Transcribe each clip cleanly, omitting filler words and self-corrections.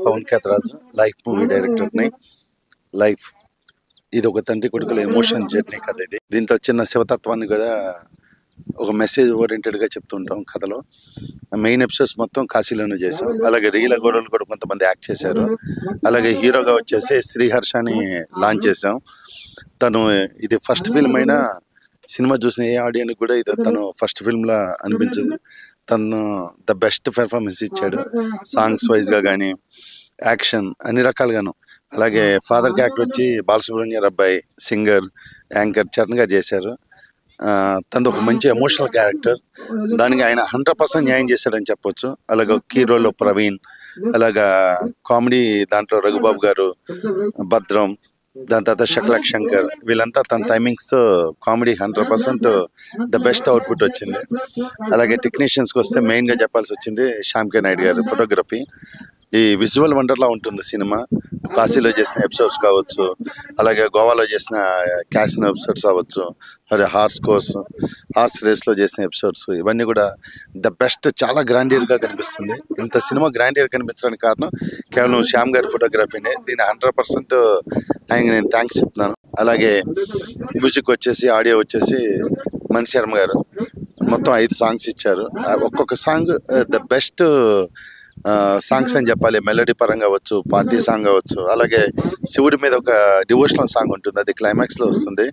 Pawan Ketharaju life movie డైరెక్టర్ని. Life ఇది ఒక తండ్రి కొడుకుల ఎమోషన్ జర్నీ కథ. ఇది దీంట్లో చిన్న శివతత్వాన్ని కూడా ఒక మెసేజ్ ఓరియంటెడ్గా చెప్తుంటాం కథలో. మెయిన్ ఎపిసోడ్స్ మొత్తం కాశీలోనే చేసాం. అలాగే రియల్ గోడలు కూడా కొంతమంది యాక్ట్ చేశారు. అలాగే హీరోగా వచ్చేసి శ్రీహర్షని లాంచ్ చేసాం. తను ఇది ఫస్ట్ ఫిల్మ్ అయినా సినిమా చూసిన ఏ ఆడియన్స్ కూడా ఇది తను ఫస్ట్ ఫిల్మ్లా అనిపించదు. తను ద బెస్ట్ పెర్ఫార్మెన్స్ ఇచ్చాడు, సాంగ్స్ వైజ్గా కానీ యాక్షన్ అన్ని రకాలుగాను. అలాగే ఫాదర్ క్యారెక్టర్ వచ్చి బాలసుబ్రహ్మణ్యం అబ్బాయి సింగర్ యాంకర్ చరణ్ గారు చేశారు. తనది ఒక మంచి ఎమోషనల్ క్యారెక్టర్, దానికి ఆయన 100% న్యాయం చేశాడని చెప్పొచ్చు. అలాగే కీ రోల్లో ప్రవీణ్, అలాగా కామెడీ దాంట్లో రఘుబాబు గారు, భద్రం, దాని తర్వాత శక్లక్ శంకర్, వీళ్ళంతా తన టైమింగ్స్తో కామెడీ 100% ద బెస్ట్ అవుట్పుట్ వచ్చింది. అలాగే టెక్నీషియన్స్కి వస్తే మెయిన్గా చెప్పాల్సి వచ్చింది శ్యామ్ కే నాయుడు గారు ఫోటోగ్రఫీ. ఈ విజువల్ వండర్లా ఉంటుంది సినిమా. కాశీలో చేసిన ఎపిసోడ్స్ కావచ్చు, అలాగే గోవాలో చేసిన క్యాసినో ఎపిసోడ్స్ అవ్వచ్చు, మరి హార్స్ రేస్లో చేసిన ఎపిసోడ్స్, ఇవన్నీ కూడా ద బెస్ట్. చాలా గ్రాండియర్గా కనిపిస్తుంది. ఇంత సినిమా గ్రాండియర్ కనిపించడానికి కారణం కేవలం శ్యామ్ గారి ఫోటోగ్రఫీనే. దీని 100% ఆయనకి నేను థ్యాంక్స్ చెప్తున్నాను. అలాగే మ్యూజిక్ వచ్చేసి, ఆడియో వచ్చేసి మణి శర్మ గారు మొత్తం 5 సాంగ్స్ ఇచ్చారు. ఒక్కొక్క సాంగ్ ద బెస్ట్ సాంగ్స్ అని చెప్పాలి. మెలోడీ పరంగా అవ్వచ్చు, పార్టీ సాంగ్ అవ్వచ్చు. అలాగే శివుడి మీద ఒక డివోషనల్ సాంగ్ ఉంటుంది, అది క్లైమాక్స్లో వస్తుంది.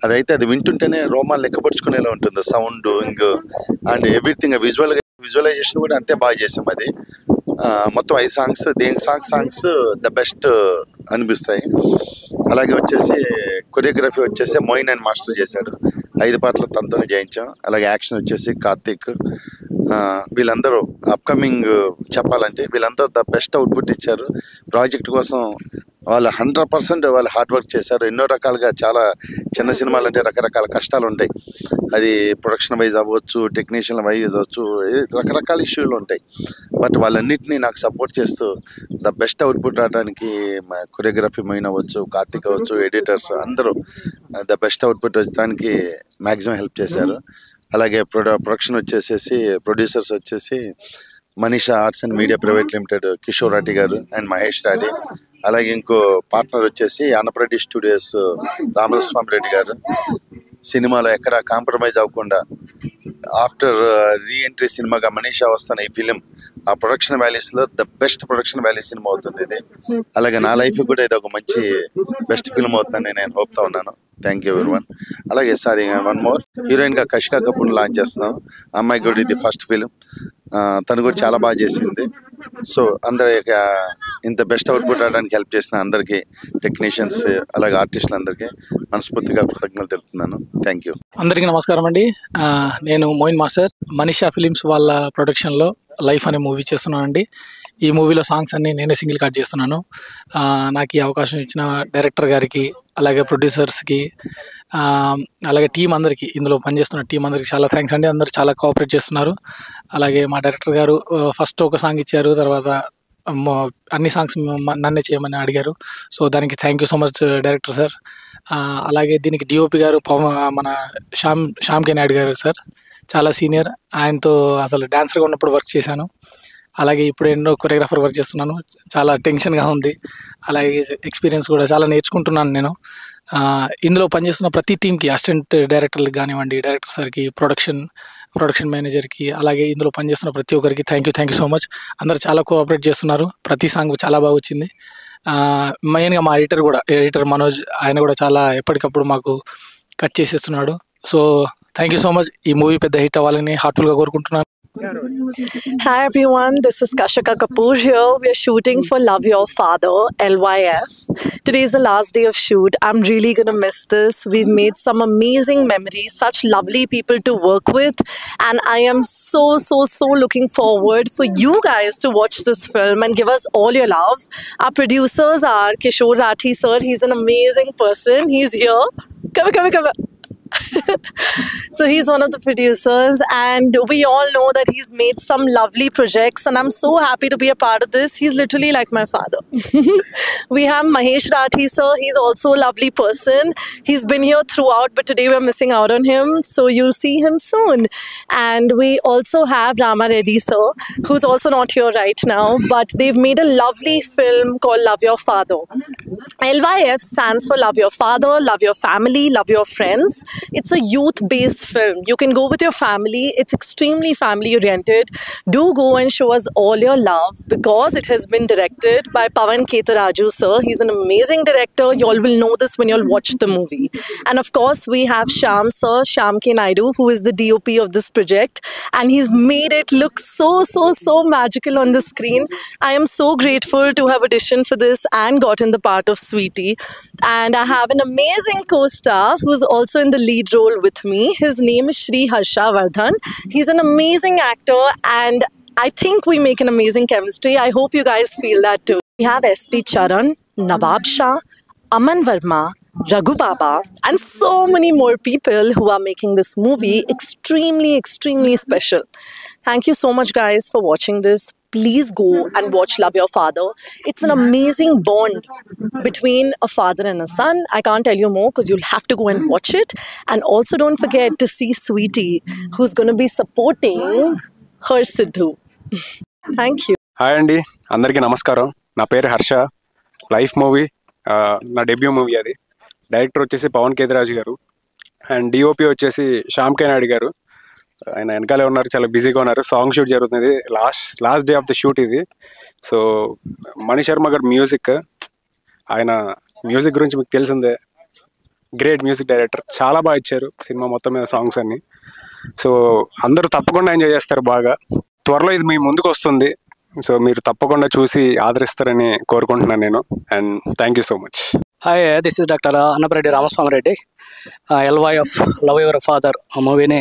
అదైతే అది వింటుంటేనే రోమాలు లెక్కపరుచుకునేలా ఉంటుంది. సౌండ్ అండ్ ఎవ్రీథింగ్, విజువలైజేషన్ కూడా అంతే బాగా చేసాం. అది మొత్తం 5 సాంగ్స్, దేని సాంగ్స్ ద బెస్ట్ అనిపిస్తాయి. అలాగే వచ్చేసి కొరియోగ్రఫీ వచ్చేసి మోయిన్ అండ్ మాస్టర్ చేశాడు. 5 పాటలు తనతోనే చేయించాం. అలాగే యాక్షన్ వచ్చేసి కార్తిక్. వీళ్ళందరూ అప్కమింగ్ చెప్పాలంటే వీళ్ళందరూ ద బెస్ట్ అవుట్పుట్ ఇచ్చారు. ప్రాజెక్ట్ కోసం వాళ్ళు 100% వాళ్ళు హార్డ్ వర్క్ చేశారు. ఎన్నో రకాలుగా, చాలా చిన్న సినిమాలు అంటే రకరకాల కష్టాలు ఉంటాయి. అది ప్రొడక్షన్ వైజ్ అవ్వచ్చు, టెక్నీషియన్ వైజ్ అవ్వచ్చు, రకరకాల ఇష్యూలు ఉంటాయి. బట్ వాళ్ళన్నింటినీ నాకు సపోర్ట్ చేస్తూ ద బెస్ట్ అవుట్పుట్ రావడానికి కొరియోగ్రఫీ మెయిన్ అవ్వచ్చు, కార్తిక్ అవ్వచ్చు, ఎడిటర్స్ అందరూ ద బెస్ట్ అవుట్పుట్ వచ్చడానికి మ్యాక్సిమం హెల్ప్ చేశారు. అలాగే ప్రొడక్షన్ వచ్చేసేసి ప్రొడ్యూసర్స్ వచ్చేసి Manisha arts and media private limited Kishore Reddy garu and Mahesh Reddy. అలాగే ఇంకో పార్ట్నర్ వచ్చేసి ఆంధ్రప్రదేశ్ స్టూడియోస్ రామస్వామి రెడ్డి గారు. సినిమాలో ఎక్కడ కాంప్రమైజ్ అవ్వకుండా ఆఫ్టర్ రీఎంట్రీ సినిమాగా మనీషా వస్తున్న ఈ ఫిలిం ఆ ప్రొడక్షన్ వాల్యూస్లో ద బెస్ట్ ప్రొడక్షన్ వాల్యూ సినిమా అవుతుంది ఇది. అలాగే నా లైఫ్ కూడా ఇది ఒక మంచి బెస్ట్ ఫిల్మ్ అవుతుందని నేను హోప్తా ఉన్నాను. Thank you everyone. అలాగే సారీ, వన్ మోర్, హీరోయిన్గా కషికా కపూర్ లాంచ్ చేస్తున్నాం. అమ్మాయి కూడా ఇది ఫస్ట్ ఫిలిం. తను కూడా చాలా బాగా చేసింది. సో అందరి ఇంత బెస్ట్ అవుట్పుట్ రావడానికి హెల్ప్ చేసిన అందరికీ, టెక్నీషియన్స్ అలాగే ఆర్టిస్టులందరికీ మనస్ఫూర్తిగా కృతజ్ఞతలు తెలుపుతున్నాను. Thank you. అందరికీ నమస్కారం అండి. నేను మోయిన్ మాస్టర్, మనీషా ఫిలిమ్స్ వాళ్ళ ప్రొడక్షన్లో లైఫ్ అనే మూవీ చేస్తున్నానండి. ఈ మూవీలో సాంగ్స్ అన్నీ నేనే సింగిల్ కట్ చేస్తున్నాను. నాకు ఈ అవకాశం ఇచ్చిన డైరెక్టర్ గారికి, అలాగే ప్రొడ్యూసర్స్కి, అలాగే టీం అందరికీ, ఇందులో పనిచేస్తున్న టీం అందరికీ చాలా థ్యాంక్స్ అండి. అందరు చాలా కోఆపరేట్ చేస్తున్నారు. అలాగే మా డైరెక్టర్ గారు ఫస్ట్ ఒక సాంగ్ ఇచ్చారు, తర్వాత అన్ని సాంగ్స్ నన్నే చేయమని అడిగారు. సో దానికి thank you so much director sir. అలాగే దీనికి డిఓపి గారు మన శ్యామ్ కే నాయుడు గారు సార్, చాలా సీనియర్. ఆయనతో అసలు డాన్సర్గా ఉన్నప్పుడు వర్క్ చేశాను. అలాగే ఇప్పుడు ఎన్నో కొరియోగ్రాఫర్ వర్క్ చేస్తున్నాను. చాలా టెన్షన్గా ఉంది. అలాగే ఎక్స్పీరియన్స్ కూడా చాలా నేర్చుకుంటున్నాను నేను. ఇందులో పనిచేస్తున్న ప్రతి టీంకి, అసిస్టెంట్ డైరెక్టర్లకు కానివ్వండి, డైరెక్టర్ సార్కి, ప్రొడక్షన్ మేనేజర్కి, అలాగే ఇందులో పనిచేస్తున్న ప్రతి ఒక్కరికి థ్యాంక్ యూ సో మచ్. అందరు చాలా కోఆపరేట్ చేస్తున్నారు. ప్రతి సాంగ్ చాలా బాగా వచ్చింది. మెయిన్గా మా ఎడిటర్ మనోజ్, ఆయన కూడా చాలా ఎప్పటికప్పుడు మాకు కట్ చేసేస్తున్నాడు. So thank you so much. ఈ మూవీ పెద్ద హిట్ అవ్వాలని హార్ట్ఫుల్గా కోరుకుంటున్నాను. Hi everyone, this is Kashika Kapoor here. We are shooting for Love Your Father, LYF. Today is the last day of shoot. I'm really gonna miss this. We've made some amazing memories, such lovely people to work with, and I am so looking forward for you guys to watch this film and give us all your love. Our producers are Kishore Rathi sir. He's an amazing person. He's here. Come. So he's one of the producers, and we all know that he's made some lovely projects, and I'm so happy to be a part of this. He's literally like my father. We have Mahesh Rathi sir. He's also a lovely person. He's been here throughout, but today we're missing out on him, so you'll see him soon. And we also have Rama Reddy sir, who's also not here right now, but they've made a lovely film called Love Your Father. LYF stands for Love Your Father, Love Your Family, Love Your Friends. It's a youth-based film. You can go with your family. It's extremely family-oriented. Do go and show us all your love, because it has been directed by Pawan Ketaraju sir. He's an amazing director. You all will know this when you'll watch the movie. And of course, we have Shyam sir, Shyam K. Naidu, who is the DOP of this project. And he's made it look so magical on the screen. I am so grateful to have auditioned for this and gotten the part of Sweetie. And I have an amazing co-star who's also in the lead role with me. His name is Shri Harsha Vardhan. He's an amazing actor, and I think we make an amazing chemistry. I hope you guys feel that too. We have SP Charan, Nawab Shah, Aman Verma, Raghu Baba, and so many more people who are making this movie extremely special. Thank you so much, guys, for watching this. Please go and watch Love Your Father. It's an amazing bond between a father and a son. I can't tell you more because you'll have to go and watch it. And also don't forget to see Sweetie, who's going to be supporting her Sidhu. Thank you. Hi Andy, andariki namaskaram. Na peru Harsha. Life movie, na debut movie adi. Director వచ్చేసి పవన్ కేతరాజు గారు and DOP వచ్చేసి Shyam K Naidu గారు. ఆయన వెనకాలే ఉన్నారు, చాలా బిజీగా ఉన్నారు. సాంగ్ షూట్ జరుగుతుంది, last day of the shoot ఇది. సో మణి శర్మ గారు మ్యూజిక్, ఆయన మ్యూజిక్ గురించి మీకు తెలిసిందే, గ్రేట్ మ్యూజిక్ డైరెక్టర్. చాలా బాగా ఇచ్చారు సినిమా మొత్తం మీద సాంగ్స్ అన్ని. సో అందరూ తప్పకుండా ఎంజాయ్ చేస్తారు బాగా. త్వరలో ఇది మీ ముందుకు వస్తుంది, సో మీరు తప్పకుండా చూసి ఆదరిస్తారని కోరుకుంటున్నాను నేను. And thank you so much. Hi, this is doctor Annapareddy Ramaswamy Reddy. LYF love your father మూవీని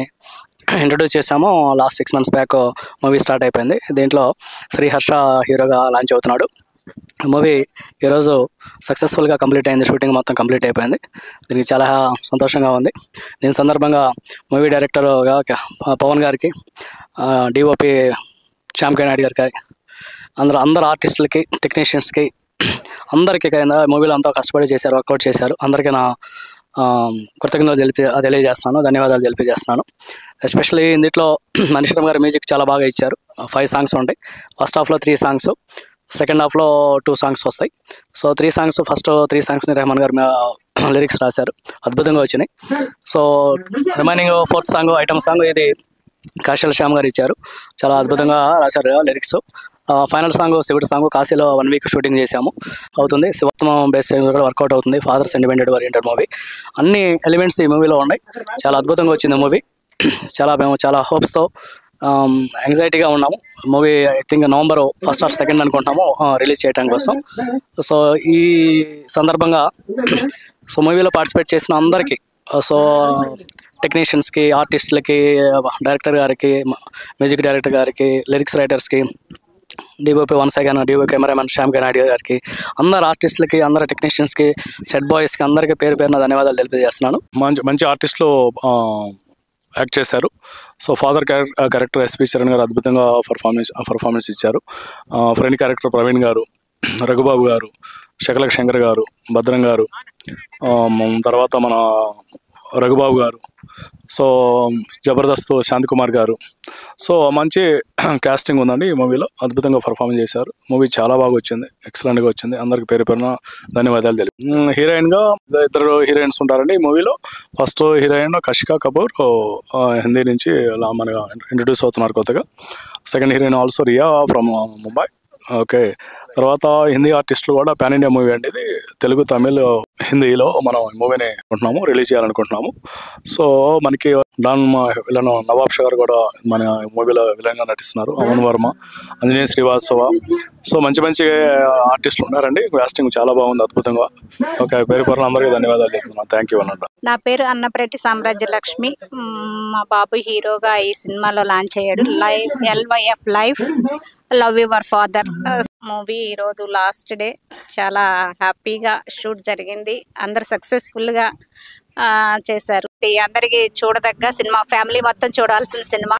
ఇంట్రడ్యూస్ చేసాము last 6 months back. Movie start అయిపోయింది. దీంట్లో శ్రీ హర్ష హీరోగా లాంచ్ అవుతున్నాడు. మూవీ ఈరోజు సక్సెస్ఫుల్గా కంప్లీట్ అయింది, షూటింగ్ మొత్తం కంప్లీట్ అయిపోయింది. దీనికి చాలా సంతోషంగా ఉంది. దీని సందర్భంగా మూవీ డైరెక్టర్గా పవన్ గారికి, డిఓపి శ్యామ్ కే నాయుడు గారికి, అందరు ఆర్టిస్టులకి, టెక్నీషియన్స్కి, అందరికీ మూవీలో అంతా కష్టపడి చేశారు, వర్కౌట్ చేశారు. అందరికీ నా కృతజ్ఞతలు తెలియజేస్తున్నాను, ధన్యవాదాలు తెలియజేస్తున్నాను. ఎస్పెషల్లీ ఇందులో మణి శర్మ గారి మ్యూజిక్ చాలా బాగా ఇచ్చారు. 5 songs ఉంటాయి. ఫస్ట్ హాఫ్లో 3 songs, సెకండ్ హాఫ్లో 2 songs వస్తాయి. So 3 songs, first 3 songs Rahman గారు లిరిక్స్ రాశారు, అద్భుతంగా వచ్చినాయి. So remaining 4th song item song ఇది కాశీల శ్యామ్ గారు ఇచ్చారు, చాలా అద్భుతంగా రాశారు లిరిక్స్. ఫైనల్ సాంగ్ శివుడి సాంగ్ కాశీలో 1 week షూటింగ్ చేశాము, అవుతుంది. శివత్వం బేస్ కూడా వర్కౌట్ అవుతుంది. ఫాదర్ సెంటిమెంటెడ్ ఓరియంటెడ్ మూవీ, అన్ని ఎలిమెంట్స్ ఈ మూవీలో ఉన్నాయి. చాలా అద్భుతంగా వచ్చింది మూవీ. మేము చాలా హోప్స్తో, యాంగ్జైటీగా ఉన్నాము. Movie I think November 1st or 2nd అనుకుంటున్నాము రిలీజ్ చేయడం కోసం. సో ఈ సందర్భంగా సో మూవీలో పార్టిసిపేట్ చేసిన అందరికీ, సో టెక్నీషియన్స్కి, ఆర్టిస్టులకి, డైరెక్టర్ గారికి, మ్యూజిక్ డైరెక్టర్ గారికి, లిరిక్స్ రైటర్స్కి, DOP once again DOP cameraman Shyam K Naidu గారికి, అందరు ఆర్టిస్టులకి, అందరు టెక్నీషియన్స్కి, సెట్ బాయ్స్కి, అందరికీ పేరున ధన్యవాదాలు తెలియజేస్తున్నాను. మంచి ఆర్టిస్టులు యాక్ట్ చేశారు. So father character SP Charan గారు అద్భుతంగా పర్ఫార్మెన్స్ ఇచ్చారు. ఫ్రెండ్ క్యారెక్టర్ ప్రవీణ్ గారు, రఘుబాబు గారు, శకలక్ శంకర్ గారు, భద్రం గారు, తర్వాత మన రఘుబాబు గారు, సో జబర్దస్త్ శాంతికుమార్ గారు. సో మంచి కాస్టింగ్ ఉందండి ఈ మూవీలో, అద్భుతంగా పర్ఫార్మెన్స్ చేశారు. మూవీ చాలా బాగా వచ్చింది, ఎక్సలెంట్గా వచ్చింది. అందరికి పేరున ధన్యవాదాలు తెలియదు. హీరోయిన్గా 2 హీరోయిన్స్ ఉంటారండి ఈ మూవీలో. ఫస్ట్ హీరోయిన్ కషికా కపూర్, హిందీ నుంచి మనగా ఇంట్రడ్యూస్ అవుతున్నారు కొత్తగా. Second heroine also Riya from Mumbai. Okay, తర్వాత హిందీ ఆర్టిస్టులు కూడా పాన్ ఇండియా మూవీ అండి ఇది. తెలుగు, తమిళ్, హిందీలో మనం ఈ మూవీని రిలీజ్ చేయాలనుకుంటున్నాము. సో మనకి విలన్ నవాబ్ షా గారు కూడా మన మూవీలో విలన్గా నటిస్తున్నారు. అమన్ వర్మ, అంజనేయ శ్రీవాస్తవ. సో మంచి ఆర్టిస్టులు ఉన్నారండి. కాస్టింగ్ చాలా బాగుంది, అద్భుతంగా. ఓకే, పేరు అందరికీ ధన్యవాదాలు చెప్తున్నాను. థ్యాంక్ యూ అన్నట్టు. నా పేరు అన్నపరెడ్డి సామ్రాజ్యలక్ష్మి. మా బాబు హీరోగా ఈ సినిమాలో లాంచ్ అయ్యాడు. LYF life love your father movie ఈరోజు లాస్ట్ డే. చాలా హ్యాపీగా షూట్ జరిగింది. అందరు సక్సెస్ఫుల్గా చేశారు. అందరికీ చూడదగ్గ సినిమా, ఫ్యామిలీ మొత్తం చూడాల్సిన సినిమా.